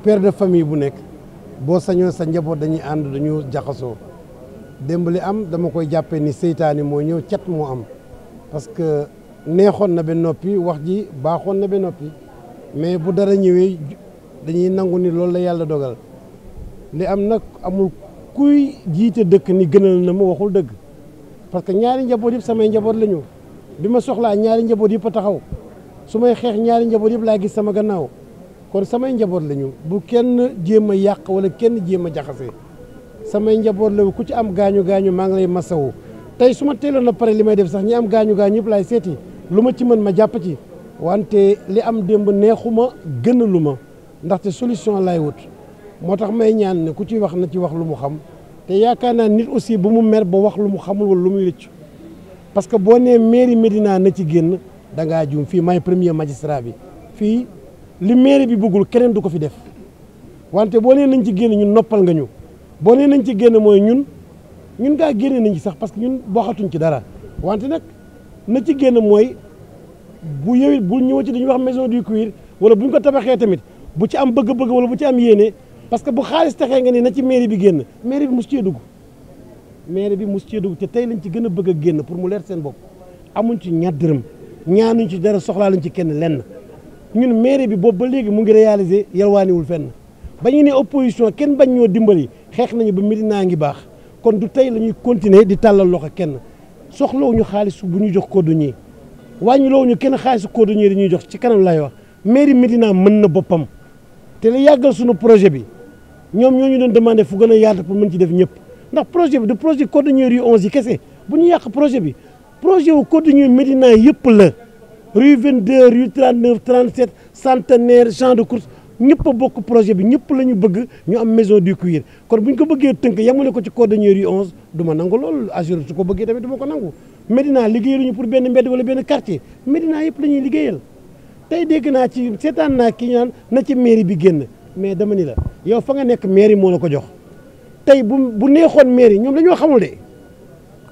père de famille bu nekk boo sañoon sa njaboot dañuy ànd dañu jaxasoo démb li am dama koy jàppee ni seytaane moo ñëw cat moo am parce que neexoon na ba noppi wax ji baaxoon na ba noppi mais bu dara ñëwee dañuy nangu ni loolu la yàlla dogal li am nag amul kuy jiite dëkk ni gënal na ma waxul dëgg parce que ñaari njaboot yëpp samay njaboot la ñu bi ma soxlaa ñaari njaboot yëpp a taxaw su may xeex ñaari njaboot yëpp laa gis sama gannaaw kon samay njaboot la ñu bu kenn jéem a yàq wala kenn jéem a jaxase samay njaboot la ku ci am gaañu gaañu maa ngi lay masawu tey su ma teeloon na pare li may def sax ñi am gaañu gaañu yëpp laay seeti lu ma ci mën ma jàpp ci wante li am démb neexuma gënalu ma ndaxte solution laay wut moo tax may ñaan ne ku ci wax na ci wax lu mu xam te yaakaar naa nit aussi bu mu mer ba wax lu mu xamul wala lu muy rëcc parce que boo nee mairie Médina na ci génn da ngaa juum fii may premier magistrat bi fii li mairie bi bëggul keneen du ko fi def wante boo nee nañ ci génn ñun noppal nga ñu boo nee nañ ci génn mooy ñun gaa génne nañ ci sax parce que ñun waxatuñ ci dara wante nag na ci génn mooy bu yowit bu ñëw ci dañuy wax maison du cuir wala bu ñu ko tabaxee tamit bu ci am bëgg-bëgg wala bu ci am yéene parce que bu xaalis taxee nga ni na ci mairie bi génn mairie bi mus cee dugg te tey lañ ci gën a bëgg a génn pour mu leer seen bopp amuñ ci ñaar dërëm ñaanuñ ci dara soxlaa lañ ci kenn lenn ñun mairie bi boobu ba léegi mu ngi réaliser yalwaaniwul fenn ba ñu ne opposition kenn bañ ñoo dimbali xeex nañu ba Médina ngi baax kon du tey la ñuy continuer di tàllal loxo kenn soxlawuñu xaalis bu ñu jox cordonnier wàññilowuñu kenn xaalisu cordonnier di ñuy jox ci kanam lay wax mairie Médina mën na boppam te li yàggal suñu projet bi ñoom ñoo ñu doon demandé fu gën a yaatu pour mën ci def ñëpp ndax projet bi de projet cordonnier rue 11 yi kese bu ñu yàq projet bi projet wu cordonnier Médina yëpp la rue 22 rue 39 37 centenaire champ de course ñëpp a bokk projet bi ñëpp la ñu bëgg ñu am maison du cuir kon bu ñu ko bëggee tënk yemale ko ci cordonnier rue 11 du ma nangu loolu assuré su ko bëggee tamit du ma ko nangu Médina liggéeyaluñu pour benn mbedd wala benn quartier Médina yëpp la ñuy liggéeyal tey dégg naa ci seetaan naa ki ñaan na ci mairie bi génn mais dama ni la yow fa nga nekk mairie moo la ko jox tey bu neexoon mairie ñoom dañoo xamul de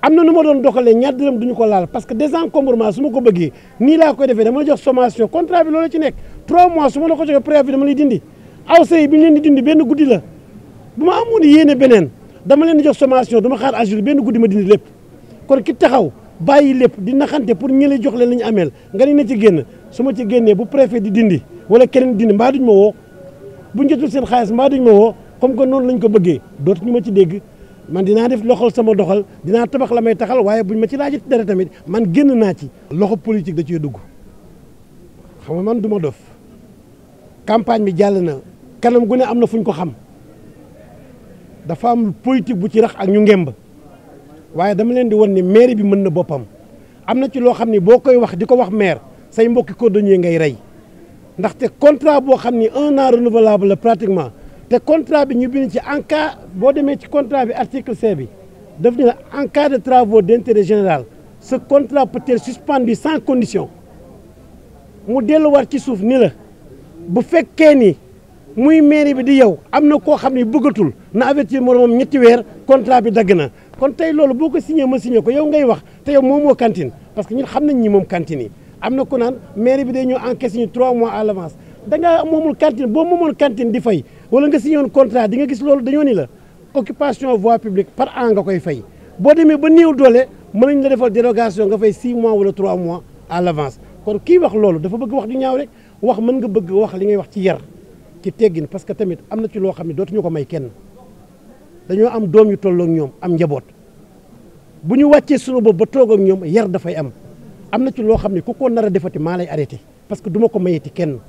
am na nu ma doon doxalee ñaar dërëm duñu ko laal parce que désencombrement su ma ko bëggee nii laa koy defee dama la jox sommation contrat bi loolu ci nekk 3 mois su ma la ko joxee préavis dama lay dindi aw sëy bi ñu leen di dindi benn guddi la bu ma amoon yéene beneen dama leen di jox sommation dama xaar agir benn guddi ma dindi lépp kon ki taxaw bàyyi lépp di naxante pour ñële jox leen la ñu ameel nga ni na ci génn su ma ci génnee bu préfet di dindi wala keneen dindi mbaa duñ ma woo bu ñu jotul seen xaalis mbaa duñ ma woo comme que noonu lañ ko bëggee dootuñu ma ci dégg man dinaa def loxol sama doxal dinaa tabax la may taxal waaye buñ ma ci laajit dara tamit man génn naa ci loxo politique da ciy dugg xam nga man du ma dof campagne bi jàll na kanam gu ne am na fuñ ko xam dafa am politique bu ci rax ak ñu ngemb waaye dama leen di won ni mairie bi mën na boppam am na ci loo xam ni boo koy wax di ko wax maire say mbokki cordonnier ngay rey ndaxte contrat boo xam ni 1 an renouvelable la pratiquement te contrat bi ñu bind ci en cas boo demee ci contrat bi article C bi daf ni la en cas de travaux d'intérêt général ce contrat peut être suspendu sans condition mu delluwaat ci suuf ni la bu fekkee ni muy mairie bi di yow am na koo xam ne bëggatul na avertir moromam 2 weer contrat bi dagg na kon tey loolu boo ko signé ma signé ko yow ngay wax te yow moom moo cantine parce que ñun xam nañ ñi moom cantine yi am na ku naan mairie bi day ñëw encaissé ñu 3 mois à l'avance da ngaa moomul cantine boo moomoon cantine di fay wala nga signé woon contrat di nga gis loolu dañoo ni la occupation voie publique par an nga koy fay boo demee ba néew doole mën nañ la defal dérogation nga fay 6 mois wala 3 mois à l'avance kon kii wax loolu dafa bëgg wax ju ñaaw rek wax mën nga bëgg wax li ngay wax ci yar ci teggin parce que tamit am na ci loo xam ne dootuñu ko may kenn dañoo am doom yu tolloo ak ñoom am njaboot bu ñu wàccee sunu bopp ba toog ak ñoom yar dafay am na ci loo xam ne ku ko nar a defati maa lay arrêté parce que du ma ko mayeti kenn